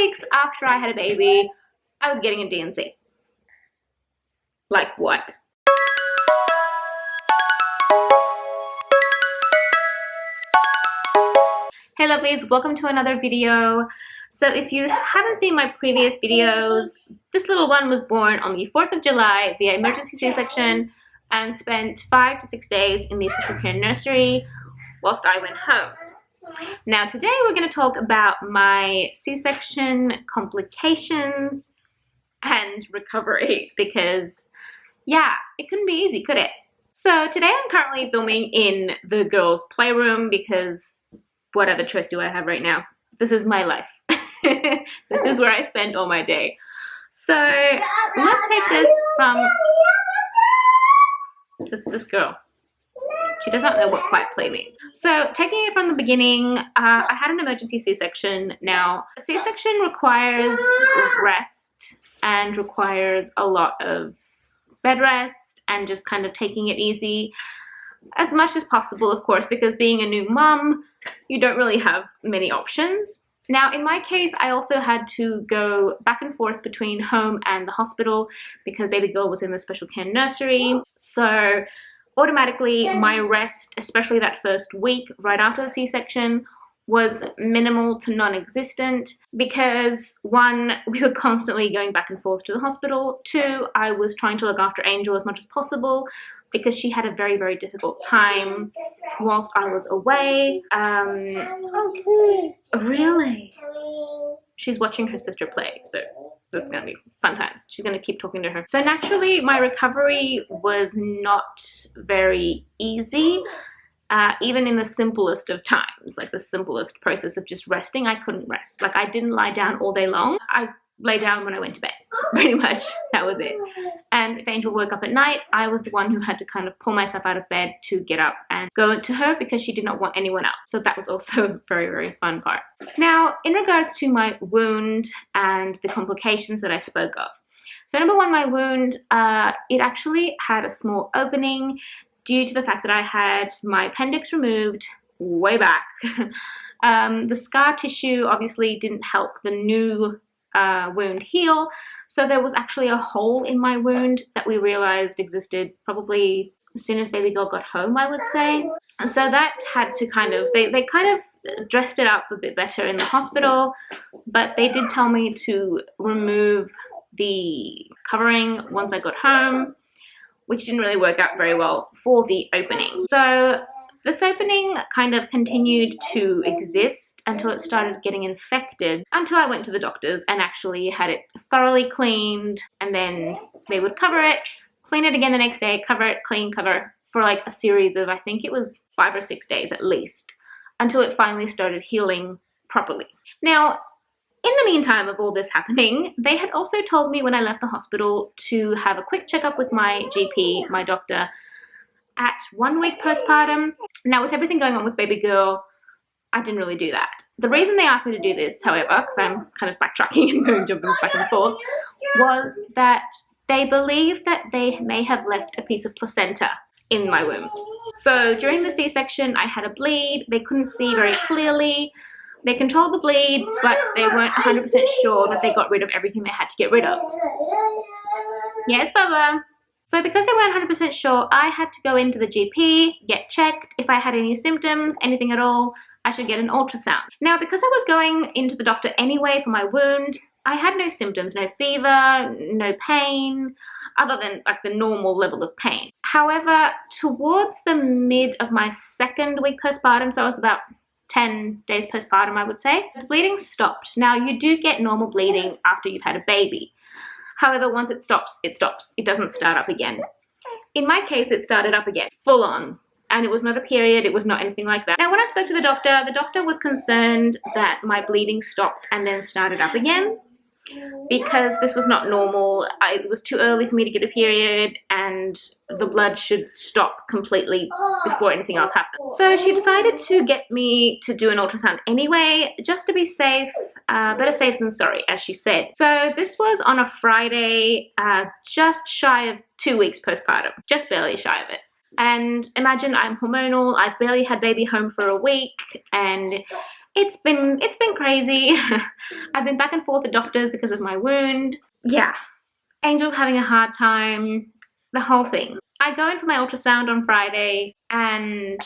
weeks after I had a baby, I was getting a D&C. Like what? Hey lovelies, welcome to another video. So if you haven't seen my previous videos, this little one was born on the 4th of July via emergency C-section and spent 5 to 6 days in the special care nursery whilst I went home. Now today we're going to talk about my C-section complications and recovery because yeah, it couldn't be easy, could it? So today I'm currently filming in the girls' playroom because what other choice do I have right now? This is my life. This is where I spend all my day. So let's take this from this girl. She does not know what quiet play means. So taking it from the beginning, I had an emergency C-section. Now, a C-section requires rest and requires a lot of bed rest and just kind of taking it easy as much as possible, of course, because being a new mum, you don't really have many options. Now, in my case, I also had to go back and forth between home and the hospital because baby girl was in the special care nursery. So automatically my rest, especially that first week right after the C-section, was minimal to non-existent because 1, we were constantly going back and forth to the hospital. 2, I was trying to look after Angel as much as possible because she had a very, very difficult time whilst I was away. Really? She's watching her sister play, so that's gonna be fun times. She's gonna keep talking to her. So naturally, my recovery was not very easy. Even in the simplest of times, like the simplest process of just resting, I couldn't rest. Like I didn't lie down all day long. I lay down when I went to bed, pretty much. That was it. And if Angel woke up at night, I was the one who had to kind of pull myself out of bed to get up and go to her because she did not want anyone else. So that was also a very, very fun part. Now, in regards to my wound and the complications that I spoke of. So number 1, my wound, it actually had a small opening due to the fact that I had my appendix removed way back. The scar tissue obviously didn't help the new wound heal, so there was actually a hole in my wound that we realized existed probably as soon as baby girl got home, I would say. And so that had to kind of, they kind of dressed it up a bit better in the hospital, but they did tell me to remove the covering once I got home, which didn't really work out very well for the opening. So this opening kind of continued to exist until it started getting infected, until I went to the doctors and actually had it thoroughly cleaned, and then they would cover it, clean it again the next day, cover it, clean, cover, for like a series of, I think it was 5 or 6 days at least, until it finally started healing properly. Now, in the meantime of all this happening, they had also told me when I left the hospital to have a quick checkup with my GP, my doctor, at 1 week postpartum. Now, with everything going on with baby girl, I didn't really do that. The reason they asked me to do this, however, because I'm kind of backtracking and jumping back and forth, was that they believe that they may have left a piece of placenta in my womb. So during the C-section, I had a bleed. They couldn't see very clearly. They controlled the bleed, but they weren't 100% sure that they got rid of everything they had to get rid of. Yes, Bubba? So because they weren't 100% sure, I had to go into the GP, get checked. If I had any symptoms, anything at all, I should get an ultrasound. Now, because I was going into the doctor anyway for my wound, I had no symptoms, no fever, no pain, other than like the normal level of pain. However, towards the mid of my 2nd week postpartum, so I was about 10 days postpartum, I would say, the bleeding stopped. Now, you do get normal bleeding after you've had a baby. However, once it stops, it stops. It doesn't start up again. In my case, it started up again, full on. And it was not a period, it was not anything like that. Now, when I spoke to the doctor was concerned that my bleeding stopped and then started up again because this was not normal. It was too early for me to get a period and the blood should stop completely before anything else happened. So she decided to get me to do an ultrasound anyway, just to be safe, better safe than sorry, as she said. So this was on a Friday, just shy of 2 weeks postpartum, just barely shy of it. And imagine I'm hormonal, I've barely had baby home for a week, and it's been crazy. I've been back and forth to doctors because of my wound. Yeah, Angel's having a hard time, the whole thing. I go in for my ultrasound on Friday and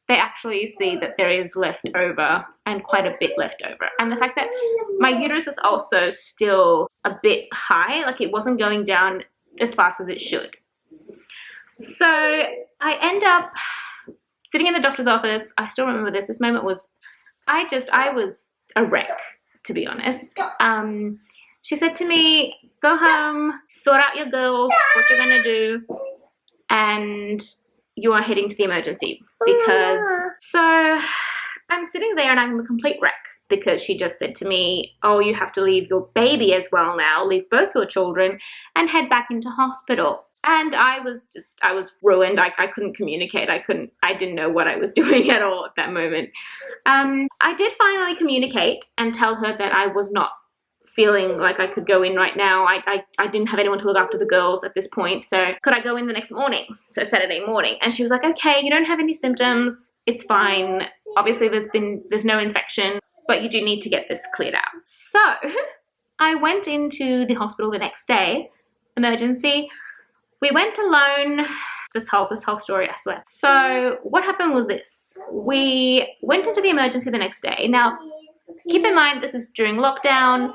they actually see that there is left over, and quite a bit left over. And the fact that my uterus was also still a bit high, like it wasn't going down as fast as it should. So I end up sitting in the doctor's office. I still remember this moment was, I was a wreck, to be honest. She said to me, go home, sort out your girls, what you're gonna do, and you are heading to the emergency. Because, so I'm sitting there and I'm a complete wreck because she just said to me, oh, you have to leave your baby as well now, leave both your children and head back into hospital. And I was ruined. I couldn't communicate. I didn't know what I was doing at all at that moment. I did finally communicate and tell her that I was not feeling like I could go in right now. I didn't have anyone to look after the girls at this point, so could I go in the next morning, so Saturday morning? And she was like, okay, you don't have any symptoms, it's fine, obviously there's no infection, but you do need to get this cleared out. So I went into the hospital the next day, emergency. We went alone. This whole story, I swear. So what happened was this: we went into the emergency the next day. Now keep in mind, this is during lockdown,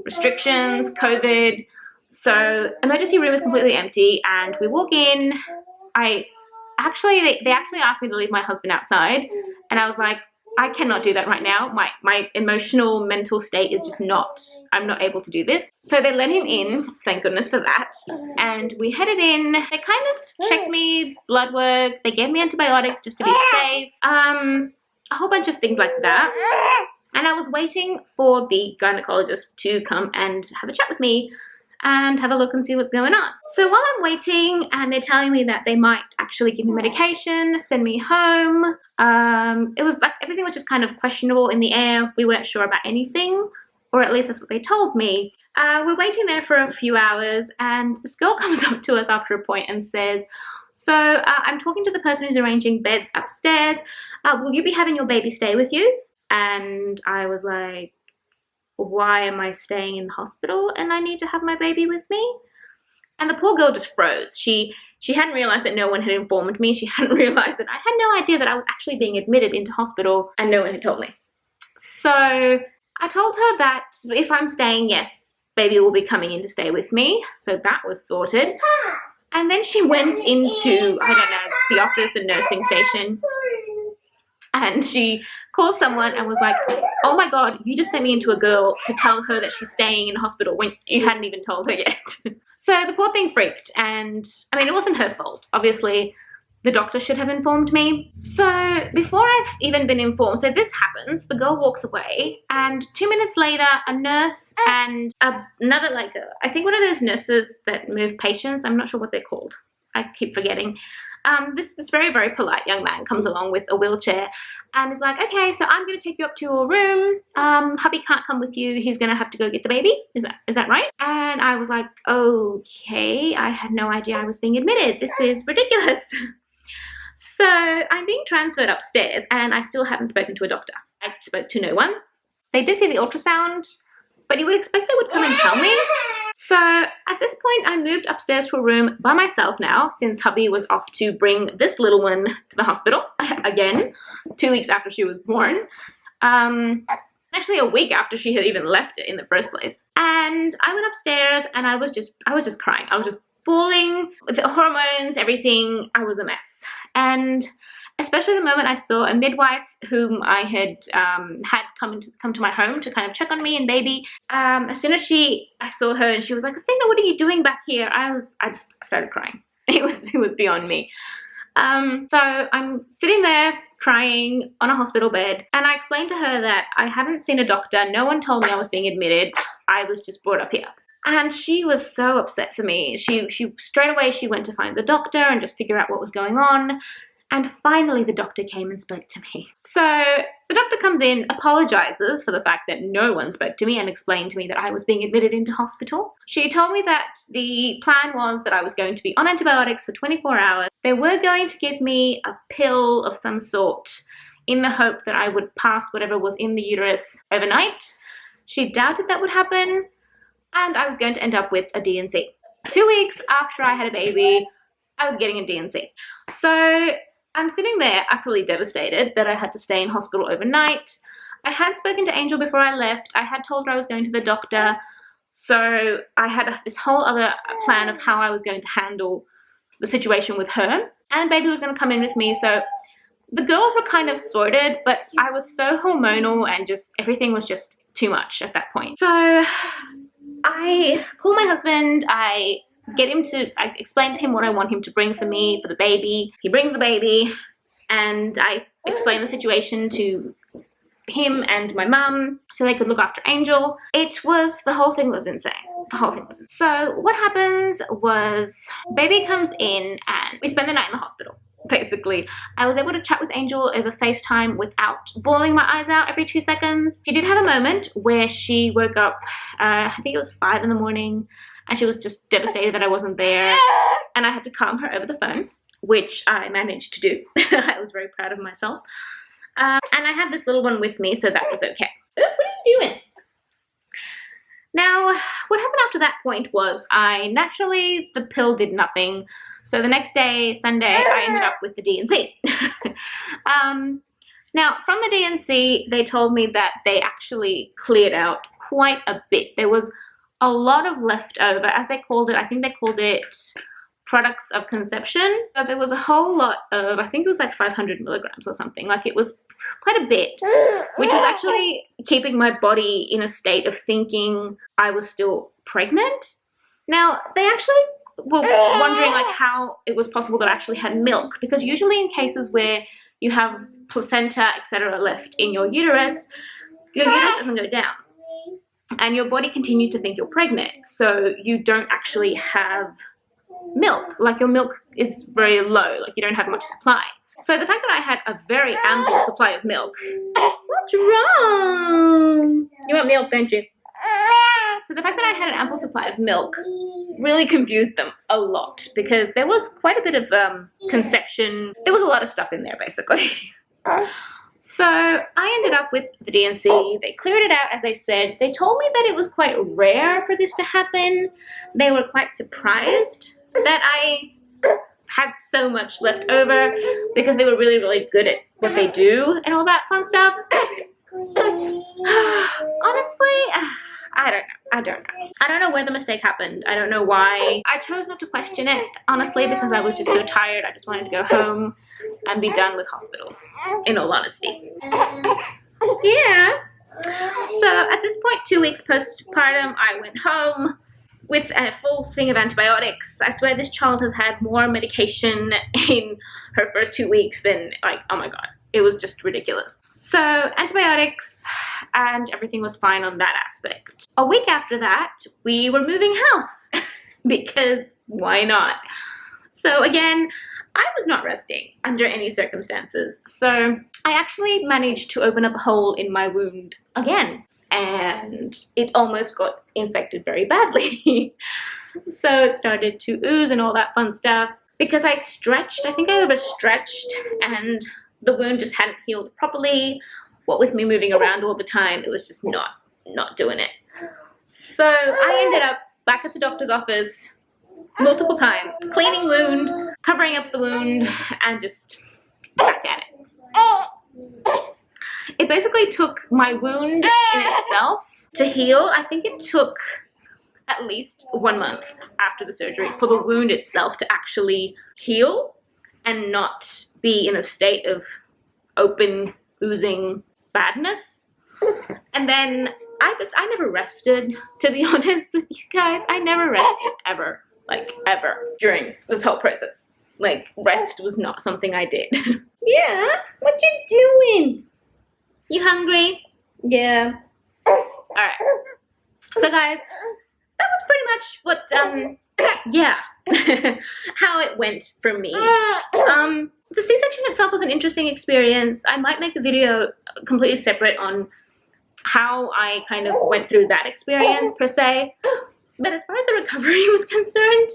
restrictions, COVID, so emergency room is completely empty, and we walk in. They actually asked me to leave my husband outside, and I was like, I cannot do that right now. My emotional, mental state is just I'm not able to do this. So they let him in, thank goodness for that, and we headed in. They kind of checked me, blood work, they gave me antibiotics just to be safe, a whole bunch of things like that. And I was waiting for the gynecologist to come and have a chat with me and have a look and see what's going on. So while I'm waiting and they're telling me that they might actually give me medication, send me home, it was like everything was just kind of questionable in the air. We weren't sure about anything, or at least that's what they told me. We're waiting there for a few hours and this girl comes up to us after a point and says, so I'm talking to the person who's arranging beds upstairs. Will you be having your baby stay with you? And I was like, why am I staying in the hospital and I need to have my baby with me? And the poor girl just froze. She hadn't realized that no one had informed me. She hadn't realized that I had no idea that I was actually being admitted into hospital and no one had told me. So I told her that if I'm staying, yes, baby will be coming in to stay with me. So that was sorted. And then she went into, I don't know, the office, the nursing station, and she called someone and was like, oh my God, you just sent me into a girl to tell her that she's staying in hospital when you hadn't even told her yet. So the poor thing freaked, and I mean, it wasn't her fault. Obviously, the doctor should have informed me. So before I've even been informed, so this happens, the girl walks away, and 2 minutes later, a nurse and another, I think one of those nurses that move patients, I'm not sure what they're called, I keep forgetting. This very, very polite young man comes along with a wheelchair and is like, okay, so I'm going to take you up to your room. Hubby can't come with you. He's going to have to go get the baby. Is that right? And I was like, okay, I had no idea I was being admitted. This is ridiculous. So I'm being transferred upstairs and I still haven't spoken to a doctor. I spoke to no one. They did see the ultrasound, but you would expect they would come and tell me. So at this point, I moved upstairs to a room by myself now, since hubby was off to bring this little one to the hospital again, 2 weeks after she was born. Actually a week after she had even left it in the first place. And I went upstairs and I was just crying. I was just bawling with the hormones, everything. I was a mess. And especially the moment I saw a midwife whom I had come to my home to kind of check on me and baby. As soon as I saw her and she was like, Athina, what are you doing back here? I just started crying. It was beyond me. So I'm sitting there crying on a hospital bed, and I explained to her that I haven't seen a doctor. No one told me I was being admitted. I was just brought up here. And she was so upset for me. She straight away, she went to find the doctor and just figure out what was going on. And finally, the doctor came and spoke to me. So the doctor comes in, apologizes for the fact that no one spoke to me, and explained to me that I was being admitted into hospital. She told me that the plan was that I was going to be on antibiotics for 24 hours. They were going to give me a pill of some sort in the hope that I would pass whatever was in the uterus overnight. She doubted that would happen, and I was going to end up with a D&C. 2 weeks after I had a baby, I was getting a D&C. So I'm sitting there utterly devastated that I had to stay in hospital overnight. I had spoken to Angel before I left. I had told her I was going to the doctor. So I had this whole other plan of how I was going to handle the situation with her. And baby was going to come in with me. So the girls were kind of sorted, but I was so hormonal and just everything was just too much at that point. So I call my husband. I explain to him what I want him to bring for me, for the baby. He brings the baby, and I explain the situation to him and my mum so they could look after Angel. The whole thing was insane. The whole thing was insane. So what happens was baby comes in and we spend the night in the hospital. Basically, I was able to chat with Angel over FaceTime without bawling my eyes out every 2 seconds. She did have a moment where she woke up, I think it was 5 in the morning, and she was just devastated that I wasn't there, and I had to calm her over the phone, which I managed to do. I was very proud of myself. And I had this little one with me, so that was okay. What are you doing? Now, what happened after that point was the pill did nothing. So the next day, Sunday, I ended up with the D&C. Now, from the D&C, they told me that they actually cleared out quite a bit. There was a lot of leftover, as they called it. I think they called it products of conception. So there was a whole lot of, I think it was like 500 milligrams or something. Like it was quite a bit, which was actually keeping my body in a state of thinking I was still pregnant. Now, they actually were wondering like how it was possible that I actually had milk, because usually in cases where you have placenta, etc. left in your uterus doesn't go down. And your body continues to think you're pregnant, so you don't actually have milk. Like your milk is very low, like you don't have much supply. So the fact that I had a very ample supply of milk. What's wrong? You want milk, don't you? So the fact that I had an ample supply of milk really confused them a lot, because there was quite a bit of conception. There was a lot of stuff in there, basically. So I ended up with the D&C. They cleared it out, as they said. They told me that it was quite rare for this to happen. They were quite surprised that I had so much left over, because they were really, really good at what they do and all that fun stuff. Honestly, I don't know where the mistake happened. I don't know why. I chose not to question it, honestly, because I was just so tired. I just wanted to go home and be done with hospitals, in all honesty. Yeah. So at this point, 2 weeks postpartum, I went home with a full thing of antibiotics. I swear this child has had more medication in her first 2 weeks than, like, oh my god. It was just ridiculous. So antibiotics, and everything was fine on that aspect. A week after that, we were moving house, because why not? So again, I was not resting under any circumstances. So I actually managed to open up a hole in my wound again, and it almost got infected very badly. So it started to ooze and all that fun stuff. Because I think I overstretched, and the wound just hadn't healed properly. What with me moving around all the time, it was just not doing it. So I ended up back at the doctor's office multiple times, cleaning wound, covering up the wound, and just back at it. It basically took my wound in itself to heal. I think it took at least 1 month after the surgery for the wound itself to actually heal and not be in a state of open, oozing badness. And then I never rested, to be honest with you guys. I never rested ever, like ever, during this whole process. Like, rest was not something I did. Yeah, what you doing? You hungry? Yeah. Alright. So guys, that was pretty much what, yeah, how it went for me. The C-section itself was an interesting experience. I might make a video completely separate on how I kind of went through that experience per se. But as far as the recovery was concerned,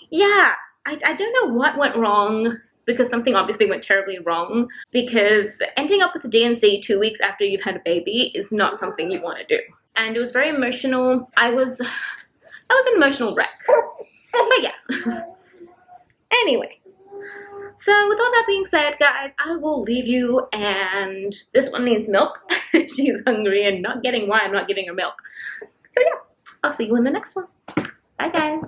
yeah, I don't know what went wrong. because something obviously went terribly wrong, because ending up with a D&C 2 weeks after you've had a baby is not something you want to do. And it was very emotional. I was an emotional wreck. But yeah. Anyway. So with all that being said, guys, I will leave you, and this one needs milk. She's hungry and not getting why I'm not giving her milk. So yeah, I'll see you in the next one. Bye guys.